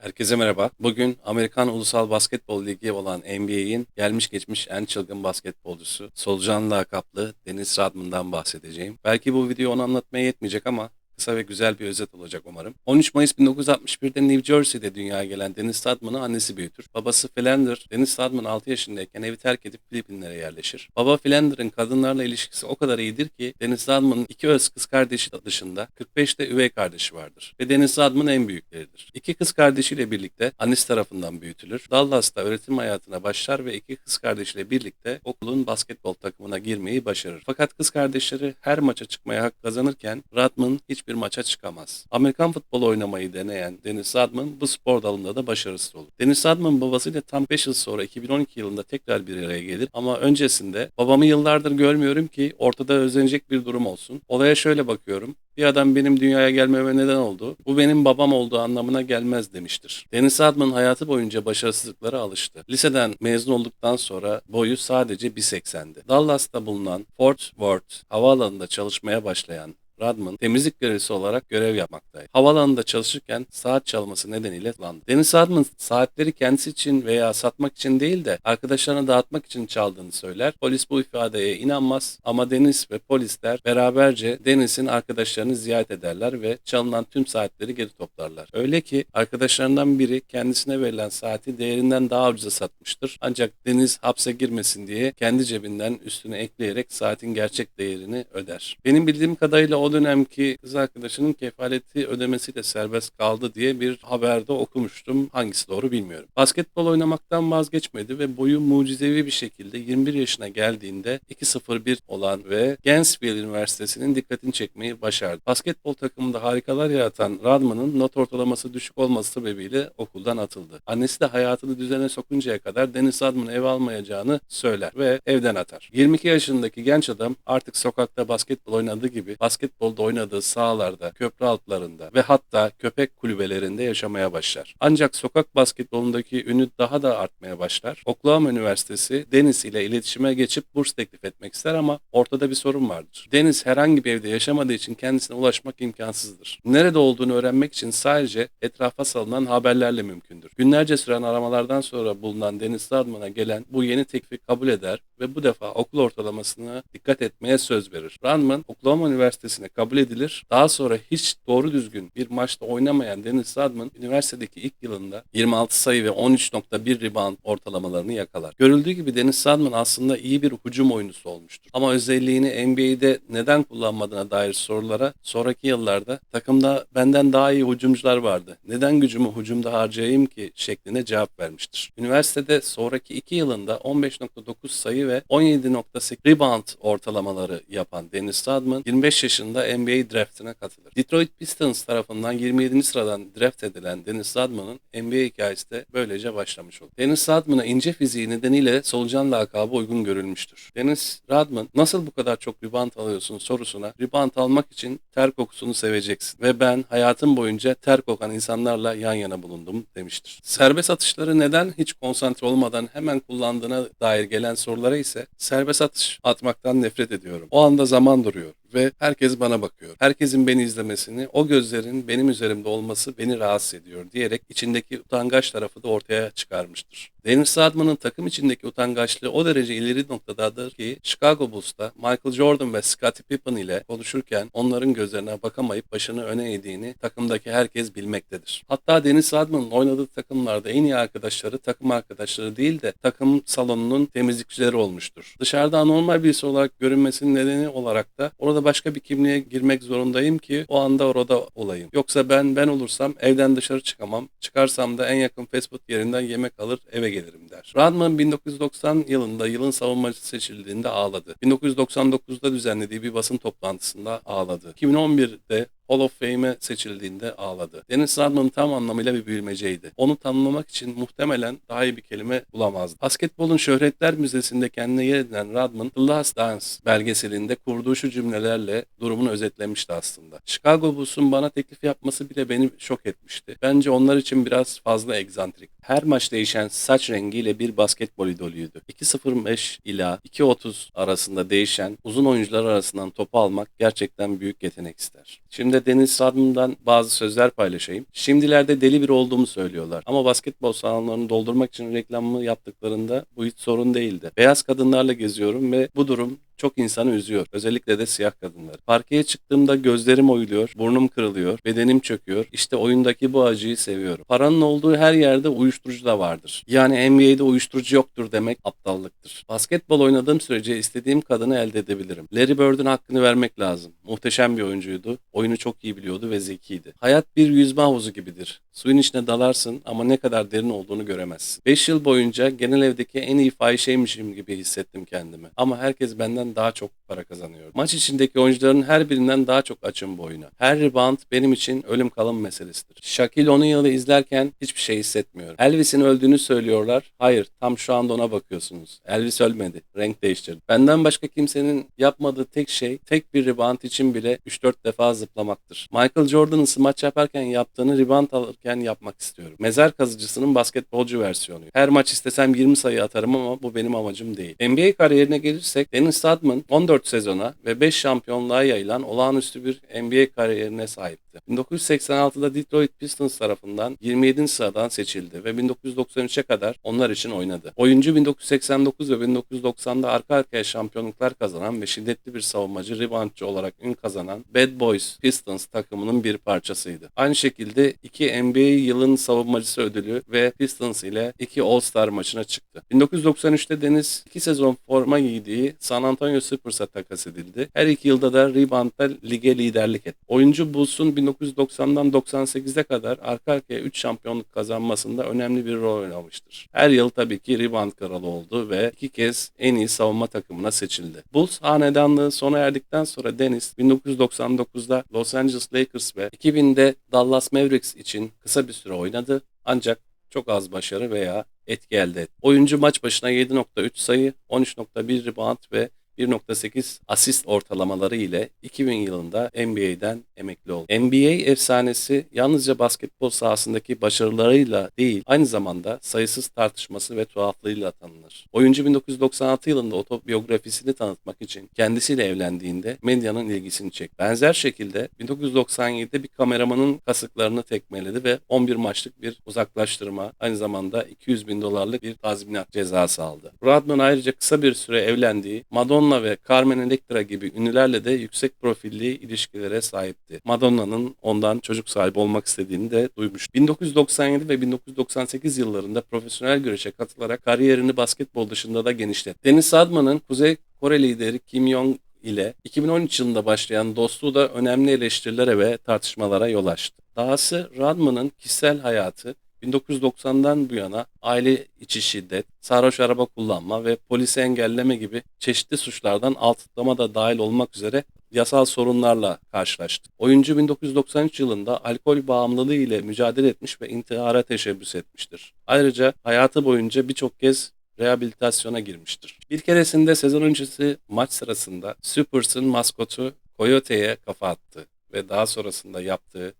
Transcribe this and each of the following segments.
Herkese merhaba. Bugün Amerikan Ulusal Basketbol Ligi olan NBA'in gelmiş geçmiş en çılgın basketbolcusu, Solucan lakaplı Dennis Rodman'dan bahsedeceğim. Belki bu video onu anlatmaya yetmeyecek ama kısa ve güzel bir özet olacak umarım. 13 Mayıs 1961'de New Jersey'de dünyaya gelen Dennis Rodman'ı annesi büyütür. Babası Philander, Dennis Rodman 6 yaşındayken evi terk edip Filipinlere yerleşir. Baba Philander'ın kadınlarla ilişkisi o kadar iyidir ki Dennis Rodman'ın iki öz kız kardeşi dışında 45'te üvey kardeşi vardır ve Dennis Rodman en büyükleridir. İki kız kardeşiyle birlikte annesi tarafından büyütülür. Dallas'ta öğretim hayatına başlar ve iki kız kardeşiyle birlikte okulun basketbol takımına girmeyi başarır. Fakat kız kardeşleri her maça çıkmaya hak kazanırken Rodman hiçbir maça çıkamaz. Amerikan futbolu oynamayı deneyen Dennis Rodman bu spor dalında da başarısız olur. Dennis Rodman babasıyla tam 5 yıl sonra 2012 yılında tekrar bir araya gelir ama öncesinde babamı yıllardır görmüyorum ki ortada özlenecek bir durum olsun. Olaya şöyle bakıyorum. Bir adam benim dünyaya gelmeme neden oldu. Bu benim babam olduğu anlamına gelmez demiştir. Dennis Rodman hayatı boyunca başarısızlıklara alıştı. Liseden mezun olduktan sonra boyu sadece 1.80'di. Dallas'ta bulunan Fort Worth havaalanında çalışmaya başlayan Rodman temizlik görevlisi olarak görev yapmaktaydı. Havaalanında çalışırken saat çalması nedeniyle tutuklandı. Dennis Rodman saatleri kendisi için veya satmak için değil de arkadaşlarına dağıtmak için çaldığını söyler. Polis bu ifadeye inanmaz ama Dennis ve polisler beraberce Dennis'in arkadaşlarını ziyaret ederler ve çalınan tüm saatleri geri toplarlar. Öyle ki arkadaşlarından biri kendisine verilen saati değerinden daha ucuza satmıştır. Ancak Dennis hapse girmesin diye kendi cebinden üstüne ekleyerek saatin gerçek değerini öder. Benim bildiğim kadarıyla o dönemki kız arkadaşının kefaleti ödemesiyle serbest kaldı diye bir haberde okumuştum. Hangisi doğru bilmiyorum. Basketbol oynamaktan vazgeçmedi ve boyu mucizevi bir şekilde 21 yaşına geldiğinde 2.01 olan ve Gainesville Üniversitesi'nin dikkatini çekmeyi başardı. Basketbol takımında harikalar yaratan Rodman'ın not ortalaması düşük olması sebebiyle okuldan atıldı. Annesi de hayatını düzene sokuncaya kadar Dennis Rodman'ı ev almayacağını söyler ve evden atar. 22 yaşındaki genç adam artık sokakta basketbol oynadığı gibi basketbolda oynadığı sahalarda, köprü altlarında ve hatta köpek kulübelerinde yaşamaya başlar. Ancak sokak basketbolundaki ünü daha da artmaya başlar. Oklahoma Üniversitesi Dennis ile iletişime geçip burs teklif etmek ister ama ortada bir sorun vardır. Dennis herhangi bir evde yaşamadığı için kendisine ulaşmak imkansızdır. Nerede olduğunu öğrenmek için sadece etrafa salınan haberlerle mümkündür. Günlerce süren aramalardan sonra bulunan Dennis Rodman'a gelen bu yeni teklifi kabul eder ve bu defa okul ortalamasına dikkat etmeye söz verir. Rodman, Oklahoma Üniversitesi'ne kabul edilir. Daha sonra hiç doğru düzgün bir maçta oynamayan Dennis Rodman, üniversitedeki ilk yılında 26 sayı ve 13.1 rebound ortalamalarını yakalar. Görüldüğü gibi Dennis Rodman aslında iyi bir hücum oyuncusu olmuştur. Ama özelliğini NBA'de neden kullanmadığına dair sorulara sonraki yıllarda takımda benden daha iyi hücumcular vardı. Neden gücümü hücumda harcayayım ki şeklinde cevap vermiştir. Üniversitede sonraki 2 yılında 15.9 sayı ve 17.8 rebound ortalamaları yapan Dennis Rodman 25 yaşında NBA draftına katılır. Detroit Pistons tarafından 27. sıradan draft edilen Dennis Rodman'ın NBA hikayesi de böylece başlamış olur. Dennis Rodman'a ince fiziği nedeniyle solucan lakabı uygun görülmüştür. Dennis Rodman nasıl bu kadar çok rebound alıyorsun sorusuna rebound almak için ter kokusunu seveceksin ve ben hayatım boyunca ter kokan insanlarla yan yana bulundum demiştir. Serbest atışları neden hiç konsantre olmadan hemen kullandığına dair gelen sorulara ise serbest atış atmaktan nefret ediyorum. O anda zaman duruyor ve herkes bana bakıyor. Herkesin beni izlemesini, o gözlerin benim üzerimde olması beni rahatsız ediyor diyerek içindeki utangaç tarafı da ortaya çıkarmıştır. Dennis Rodman'ın takım içindeki utangaçlığı o derece ileri noktadadır ki Chicago Bulls'ta Michael Jordan ve Scottie Pippen ile konuşurken onların gözlerine bakamayıp başını öne eğdiğini takımdaki herkes bilmektedir. Hatta Dennis Rodman'ın oynadığı takımlarda en iyi arkadaşları takım arkadaşları değil de takım salonunun temizlikçileri olmuştur. Dışarıda anormal birisi olarak görünmesinin nedeni olarak da orada başka bir kimliğe girmek zorundayım ki o anda orada olayım. Yoksa ben olursam evden dışarı çıkamam. Çıkarsam da en yakın fast food yerinden yemek alır eve gelirim der. Rodman 1990 yılında yılın savunmacısı seçildiğinde ağladı. 1999'da düzenlediği bir basın toplantısında ağladı. 2011'de Hall of Fame'e seçildiğinde ağladı. Dennis Rodman tam anlamıyla bir büyümeceydi. Onu tanımlamak için muhtemelen daha iyi bir kelime bulamazdı. Basketbolun Şöhretler Müzesi'nde kendine yer edinen Rodman, The Last Dance belgeselinde kurduğu şu cümlelerle durumunu özetlemişti aslında. Chicago Bulls'un bana teklif yapması bile beni şok etmişti. Bence onlar için biraz fazla egzantrik. Her maç değişen saç rengiyle bir basketbol idolüydü. 2.05 ila 2.30 arasında değişen uzun oyuncular arasından topu almak gerçekten büyük yetenek ister. Şimdi de Dennis Rodman'dan bazı sözler paylaşayım. Şimdilerde deli bir olduğumu söylüyorlar. Ama basketbol sahalarını doldurmak için reklamımı yaptıklarında bu hiç sorun değildi. Beyaz kadınlarla geziyorum ve bu durum çok insanı üzüyor. Özellikle de siyah kadınları. Parkeye çıktığımda gözlerim oyuluyor, burnum kırılıyor, bedenim çöküyor. İşte oyundaki bu acıyı seviyorum. Paranın olduğu her yerde uyuşturucu da vardır. Yani NBA'de uyuşturucu yoktur demek aptallıktır. Basketbol oynadığım sürece istediğim kadını elde edebilirim. Larry Bird'ün hakkını vermek lazım. Muhteşem bir oyuncuydu. Oyunu çok iyi biliyordu ve zekiydi. Hayat bir yüzme havuzu gibidir. Suyun içine dalarsın ama ne kadar derin olduğunu göremezsin. 5 yıl boyunca genel evdeki en iyi fahişeymişim gibi hissettim kendimi. Ama herkes benden daha çok para kazanıyor. Maç içindeki oyuncuların her birinden daha çok açım bu oyuna. Her rebound benim için ölüm kalım meselesidir. Shaquille O'Neal'ı izlerken hiçbir şey hissetmiyorum. Elvis'in öldüğünü söylüyorlar. Hayır, tam şu anda ona bakıyorsunuz. Elvis ölmedi. Renk değiştirdi. Benden başka kimsenin yapmadığı tek şey, tek bir rebound için bile 3-4 defa zıplamaktır. Michael Jordan'ın smaç yaparken yaptığını rebound alırken yapmak istiyorum. Mezar kazıcısının basketbolcu versiyonu. Her maç istesem 20 sayı atarım ama bu benim amacım değil. NBA kariyerine gelirsek Dennis Rodman 14 sezona ve 5 şampiyonluğa yayılan olağanüstü bir NBA kariyerine sahipti. 1986'da Detroit Pistons tarafından 27. sıradan seçildi ve 1993'e kadar onlar için oynadı. Oyuncu 1989 ve 1990'da arka arkaya şampiyonluklar kazanan ve şiddetli bir savunmacı, reboundçı olarak ün kazanan Bad Boys Pistons takımının bir parçasıydı. Aynı şekilde 2 NBA yılın savunmacısı ödülü ve Pistons ile 2 All-Star maçına çıktı. 1993'te Dennis 2 sezon forma giydiği San Antonio Spurs'a takas edildi. Her iki yılda da rebound'da lige liderlik etti. Oyuncu Bulls'un 1990'dan 98'e kadar arka arkaya 3 şampiyonluk kazanmasında önemli bir rol oynamıştır. Her yıl tabii ki rebound kralı oldu ve 2 kez en iyi savunma takımına seçildi. Bulls hanedanlığı sona erdikten sonra Dennis 1999'da Los Angeles Lakers ve 2000'de Dallas Mavericks için kısa bir süre oynadı. Ancak çok az başarı veya etki elde etti. Oyuncu maç başına 7.3 sayı, 13.1 rebound ve 1.8 asist ortalamaları ile 2000 yılında NBA'den emekli oldu. NBA efsanesi yalnızca basketbol sahasındaki başarılarıyla değil, aynı zamanda sayısız tartışması ve tuhaflığıyla tanınır. Oyuncu 1996 yılında otobiyografisini tanıtmak için kendisiyle evlendiğinde medyanın ilgisini çekti. Benzer şekilde 1997'de bir kameramanın kasıklarını tekmeledi ve 11 maçlık bir uzaklaştırma, aynı zamanda $200.000 bir tazminat cezası aldı. Rodman ayrıca kısa bir süre evlendiği Madonna ve Carmen Electra gibi ünlülerle de yüksek profilli ilişkilere sahipti. Madonna'nın ondan çocuk sahibi olmak istediğini de duymuş. 1997 ve 1998 yıllarında profesyonel güreşe katılarak kariyerini basketbol dışında da genişletti. Dennis Rodman'ın Kuzey Kore lideri Kim Jong ile 2013 yılında başlayan dostluğu da önemli eleştirilere ve tartışmalara yol açtı. Dahası Rodman'ın kişisel hayatı 1990'dan bu yana aile içi şiddet, sarhoş araba kullanma ve polisi engelleme gibi çeşitli suçlardan altıklama da dahil olmak üzere yasal sorunlarla karşılaştı. Oyuncu 1993 yılında alkol bağımlılığı ile mücadele etmiş ve intihara teşebbüs etmiştir. Ayrıca hayatı boyunca birçok kez rehabilitasyona girmiştir. Bir keresinde sezon öncesi maç sırasında Spurs'ın maskotu Coyote'ye kafa attı ve daha sonrasında yaptığı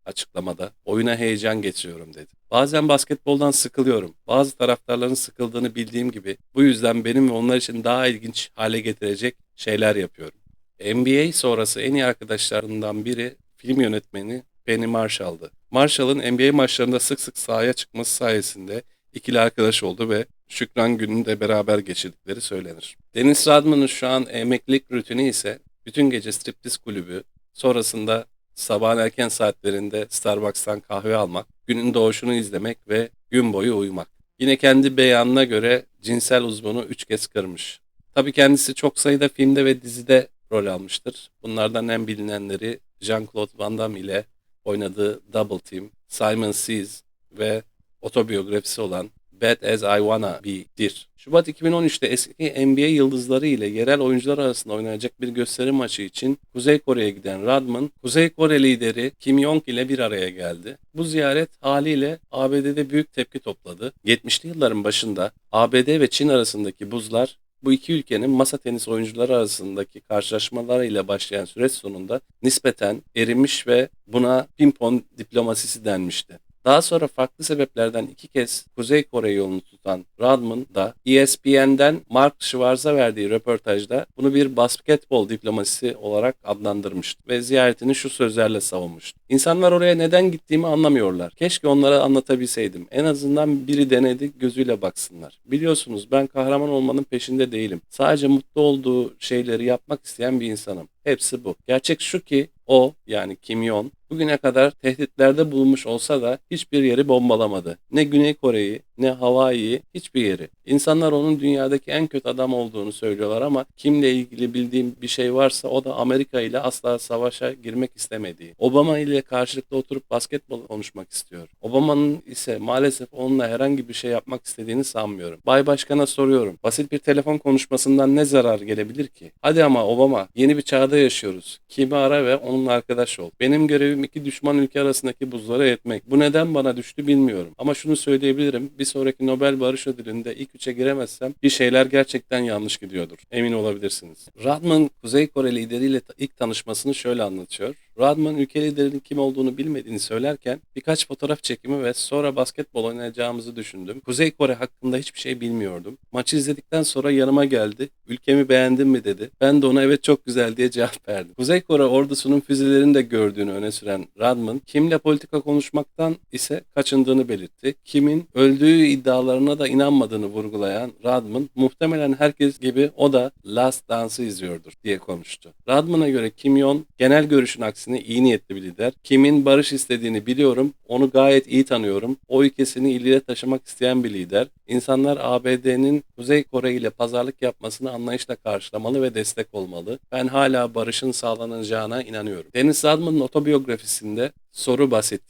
açıklamada oyuna heyecan geçiriyorum dedi. Bazen basketboldan sıkılıyorum. Bazı taraftarların sıkıldığını bildiğim gibi bu yüzden benim ve onlar için daha ilginç hale getirecek şeyler yapıyorum. NBA sonrası en iyi arkadaşlarından biri film yönetmeni Penny Marshall'dı. Marshall'ın NBA maçlarında sık sık sahaya çıkması sayesinde ikili arkadaş oldu ve Şükran gününü de beraber geçirdikleri söylenir. Dennis Rodman'ın şu an emeklilik rutini ise bütün gece striptiz kulübü, sonrasında sabahın erken saatlerinde Starbucks'tan kahve almak, günün doğuşunu izlemek ve gün boyu uyumak. Yine kendi beyanına göre cinsel uzvunu 3 kez kırmış. Tabii kendisi çok sayıda filmde ve dizide rol almıştır. Bunlardan en bilinenleri Jean-Claude Van Damme ile oynadığı Double Team, Simon Says ve otobiyografisi olan Bad As I Wanna Be'dir. Şubat 2013'te eski NBA yıldızları ile yerel oyuncular arasında oynanacak bir gösteri maçı için Kuzey Kore'ye giden Rodman, Kuzey Kore lideri Kim Jong ile bir araya geldi. Bu ziyaret haliyle ABD'de büyük tepki topladı. 70'li yılların başında ABD ve Çin arasındaki buzlar bu iki ülkenin masa tenisi oyuncuları arasındaki karşılaşmalarıyla başlayan süreç sonunda nispeten erimiş ve buna pimpon diplomasisi denmişti. Daha sonra farklı sebeplerden 2 kez Kuzey Kore yolunu tutan Rodman da ESPN'den Mark Schwarz'a verdiği röportajda bunu bir basketbol diplomasisi olarak adlandırmıştı ve ziyaretini şu sözlerle savunmuştu. İnsanlar oraya neden gittiğimi anlamıyorlar. Keşke onlara anlatabilseydim. En azından biri denedi gözüyle baksınlar. Biliyorsunuz ben kahraman olmanın peşinde değilim. Sadece mutlu olduğu şeyleri yapmak isteyen bir insanım. Hepsi bu. Gerçek şu ki o yani Kim Jong bugüne kadar tehditlerde bulunmuş olsa da hiçbir yeri bombalamadı. Ne Güney Kore'yi ne Hawaii'yi hiçbir yeri. İnsanlar onun dünyadaki en kötü adam olduğunu söylüyorlar ama Kim'le ilgili bildiğim bir şey varsa o da Amerika ile asla savaşa girmek istemediği. Obama ile karşılıklı oturup basketbol konuşmak istiyor. Obama'nın ise maalesef onunla herhangi bir şey yapmak istediğini sanmıyorum. Bay Başkan'a soruyorum. Basit bir telefon konuşmasından ne zarar gelebilir ki? Hadi ama Obama, yeni bir çağda yaşıyoruz. Kim'i ara ve onunla arkadaş ol. Benim görevim iki düşman ülke arasındaki buzları eritmek. Bu neden bana düştü bilmiyorum. Ama şunu söyleyebilirim. Bir sonraki Nobel Barış Ödülü'nde ilk üçe giremezsem bir şeyler gerçekten yanlış gidiyordur. Emin olabilirsiniz. Rodman, Kuzey Kore lideriyle ilk tanışmasını şöyle anlatıyor. Rodman ülke liderinin kim olduğunu bilmediğini söylerken birkaç fotoğraf çekimi ve sonra basketbol oynayacağımızı düşündüm. Kuzey Kore hakkında hiçbir şey bilmiyordum. Maçı izledikten sonra yanıma geldi. Ülkemi beğendin mi dedi. Ben de ona evet çok güzel diye cevap verdim. Kuzey Kore ordusunun füzelerini de gördüğünü öne süren Rodman, Kim'le politika konuşmaktan ise kaçındığını belirtti. Kim'in öldüğü iddialarına da inanmadığını vurgulayan Rodman, muhtemelen herkes gibi o da Last Dance'ı izliyordur diye konuştu. Rodman'a göre Kim Jong genel görüşün aksine iyi niyetli bir lider. Kim'in barış istediğini biliyorum, onu gayet iyi tanıyorum. O ülkesini ileriye taşımak isteyen bir lider. İnsanlar ABD'nin Kuzey Kore ile pazarlık yapmasını anlayışla karşılamalı ve destek olmalı. Ben hala barışın sağlanacağına inanıyorum. Dennis Rodman'ın otobiyografisinde soru basit.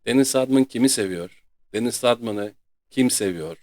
Dennis Rodman kimi seviyor? Dennis Rodman'ı kim seviyor?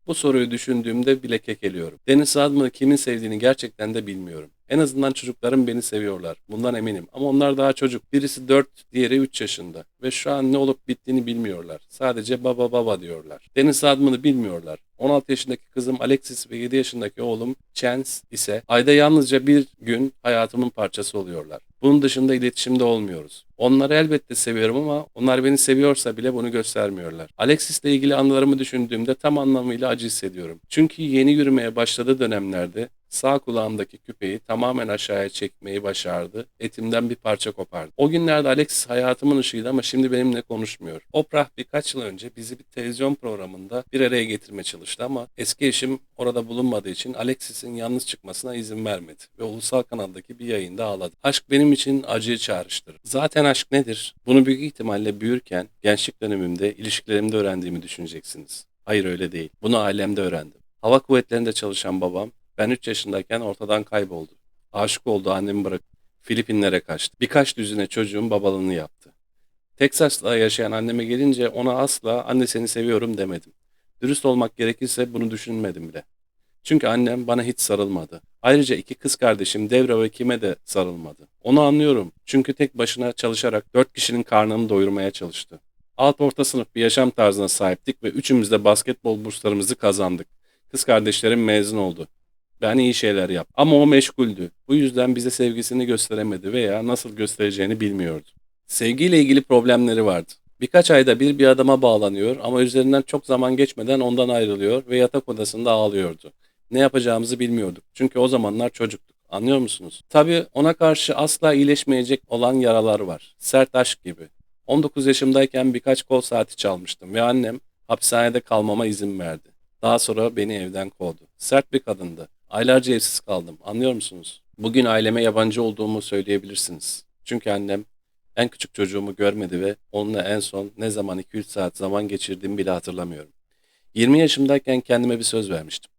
Bu soruyu düşündüğümde bile kekeliyorum. Dennis Rodman'ı kimin sevdiğini gerçekten de bilmiyorum. En azından çocuklarım beni seviyorlar. Bundan eminim. Ama onlar daha çocuk. Birisi 4, diğeri 3 yaşında. Ve şu an ne olup bittiğini bilmiyorlar. Sadece baba baba diyorlar. Dennis Rodman'ı bilmiyorlar. 16 yaşındaki kızım Alexis ve 7 yaşındaki oğlum Chance ise ayda yalnızca bir gün hayatımın parçası oluyorlar. Bunun dışında iletişimde olmuyoruz. Onları elbette seviyorum ama onlar beni seviyorsa bile bunu göstermiyorlar. Alexis'le ilgili anılarımı düşündüğümde tam anlamıyla acı hissediyorum. Çünkü yeni yürümeye başladığı dönemlerde sağ kulağımdaki küpeyi tamamen aşağıya çekmeyi başardı. Etimden bir parça kopardı. O günlerde Alexis hayatımın ışığıydı ama şimdi benimle konuşmuyor. Oprah birkaç yıl önce bizi bir televizyon programında bir araya getirmeye çalıştı ama eski eşim orada bulunmadığı için Alexis'in yalnız çıkmasına izin vermedi ve ulusal kanaldaki bir yayında ağladı. Aşk benim için acıyı çağrıştırır. Zaten aşk nedir? Bunu büyük ihtimalle büyürken gençlik dönemimde ilişkilerimde öğrendiğimi düşüneceksiniz. Hayır öyle değil. Bunu ailemde öğrendim. Hava kuvvetlerinde çalışan babam ben 3 yaşındayken ortadan kayboldu. Aşık oldu, annemi bırakıp Filipinlere kaçtı. Birkaç düzine çocuğun babalığını yaptı. Teksas'ta yaşayan anneme gelince ona asla anne seni seviyorum demedim. Dürüst olmak gerekirse bunu düşünmedim bile. Çünkü annem bana hiç sarılmadı. Ayrıca 2 kız kardeşim Devra ve Kime de sarılmadı. Onu anlıyorum. Çünkü tek başına çalışarak 4 kişinin karnını doyurmaya çalıştı. Alt orta sınıf bir yaşam tarzına sahiptik ve üçümüz de basketbol burslarımızı kazandık. Kız kardeşlerim mezun oldu. Ben iyi şeyler yaptım. Ama o meşguldü. Bu yüzden bize sevgisini gösteremedi veya nasıl göstereceğini bilmiyordu. Sevgiyle ilgili problemleri vardı. Birkaç ayda bir adama bağlanıyor ama üzerinden çok zaman geçmeden ondan ayrılıyor ve yatak odasında ağlıyordu. Ne yapacağımızı bilmiyorduk. Çünkü o zamanlar çocuktuk. Anlıyor musunuz? Tabii ona karşı asla iyileşmeyecek olan yaralar var. Sert aşk gibi. 19 yaşımdayken birkaç kol saati çalmıştım ve annem hapishanede kalmama izin verdi. Daha sonra beni evden kovdu. Sert bir kadındı. Aylarca evsiz kaldım. Anlıyor musunuz? Bugün aileme yabancı olduğumu söyleyebilirsiniz. Çünkü annem en küçük çocuğumu görmedi ve onunla en son ne zaman 2-3 saat zaman geçirdiğimi bile hatırlamıyorum. 20 yaşımdayken kendime bir söz vermiştim.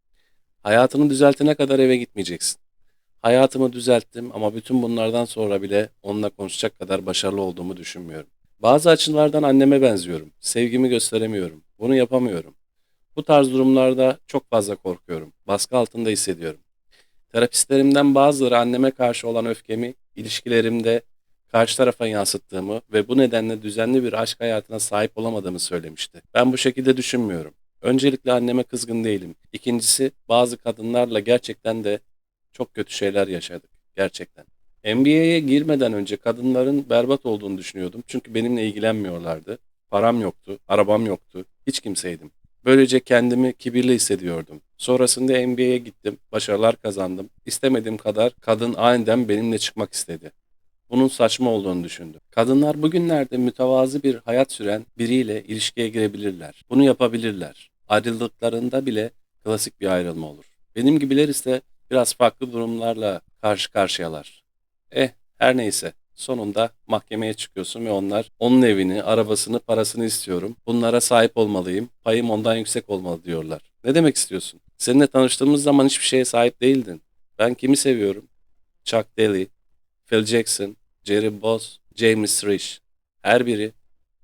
Hayatını düzeltene kadar eve gitmeyeceksin. Hayatımı düzelttim ama bütün bunlardan sonra bile onunla konuşacak kadar başarılı olduğumu düşünmüyorum. Bazı açılardan anneme benziyorum. Sevgimi gösteremiyorum. Bunu yapamıyorum. Bu tarz durumlarda çok fazla korkuyorum. Baskı altında hissediyorum. Terapistlerimden bazıları anneme karşı olan öfkemi ilişkilerimde karşı tarafa yansıttığımı ve bu nedenle düzenli bir aşk hayatına sahip olamadığımı söylemişti. Ben bu şekilde düşünmüyorum. Öncelikle anneme kızgın değilim. İkincisi bazı kadınlarla gerçekten de çok kötü şeyler yaşadık. Gerçekten. NBA'ye girmeden önce kadınların berbat olduğunu düşünüyordum. Çünkü benimle ilgilenmiyorlardı. Param yoktu, arabam yoktu, hiç kimseydim. Böylece kendimi kibirli hissediyordum. Sonrasında NBA'ye gittim, başarılar kazandım. İstemediğim kadar kadın aniden benimle çıkmak istedi. Bunun saçma olduğunu düşündüm. Kadınlar bugünlerde mütevazı bir hayat süren biriyle ilişkiye girebilirler. Bunu yapabilirler. Ayrıldıklarında bile klasik bir ayrılma olur. Benim gibiler ise biraz farklı durumlarla karşı karşıyalar. Her neyse. Sonunda mahkemeye çıkıyorsun ve onlar onun evini, arabasını, parasını istiyorum. Bunlara sahip olmalıyım. Payım ondan yüksek olmalı diyorlar. Ne demek istiyorsun? Seninle tanıştığımız zaman hiçbir şeye sahip değildin. Ben kimi seviyorum? Chuck Daly, Phil Jackson, Jerry Boss, James Rich. Her biri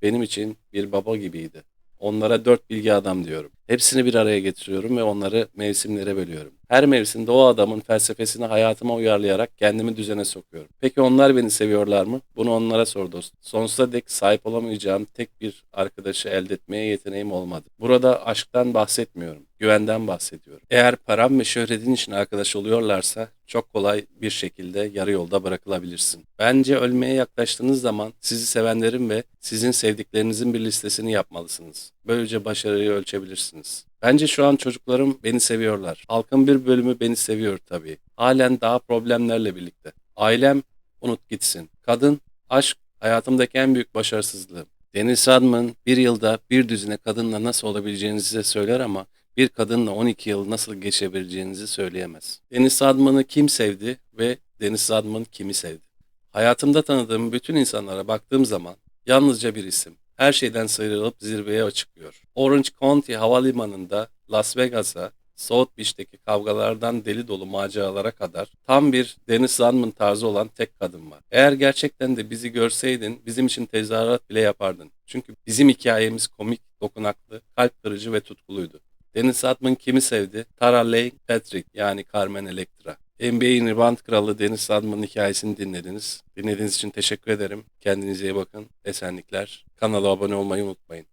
benim için bir baba gibiydi. Onlara dört bilgi adam diyorum. Hepsini bir araya getiriyorum ve onları mevsimlere bölüyorum. Her mevsimde o adamın felsefesini hayatıma uyarlayarak kendimi düzene sokuyorum. Peki onlar beni seviyorlar mı? Bunu onlara sor dostum. Sonsuza dek sahip olamayacağım tek bir arkadaşı elde etmeye yeteneğim olmadı. Burada aşktan bahsetmiyorum. Güvenden bahsediyorum. Eğer param ve şöhretin için arkadaş oluyorlarsa çok kolay bir şekilde yarı yolda bırakılabilirsin. Bence ölmeye yaklaştığınız zaman sizi sevenlerin ve sizin sevdiklerinizin bir listesini yapmalısınız. Böylece başarıyı ölçebilirsiniz. Bence şu an çocuklarım beni seviyorlar. Halkın bir bölümü beni seviyor tabii. Halen daha problemlerle birlikte. Ailem unut gitsin. Kadın, aşk hayatımdaki en büyük başarısızlığım. Dennis Rodman bir yılda bir düzine kadınla nasıl olabileceğinizi size söyler ama bir kadınla 12 yıl nasıl geçebileceğinizi söyleyemez. Dennis Rodman'ı kim sevdi ve Dennis Rodman kimi sevdi? Hayatımda tanıdığım bütün insanlara baktığım zaman yalnızca bir isim. Her şeyden sıyrılıp zirveye çıkıyor. Orange County Havalimanı'nda Las Vegas'a, South Beach'teki kavgalardan deli dolu maceralara kadar tam bir Dennis Rodman tarzı olan tek kadın var. Eğer gerçekten de bizi görseydin bizim için tezahürat bile yapardın. Çünkü bizim hikayemiz komik, dokunaklı, kalp kırıcı ve tutkuluydu. Dennis Rodman kimi sevdi? Tara Lane Patrick yani Carmen Electra. NBA'in rebound kralı Dennis Rodman'ın hikayesini dinlediniz. Dinlediğiniz için teşekkür ederim. Kendinize iyi bakın. Esenlikler. Kanala abone olmayı unutmayın.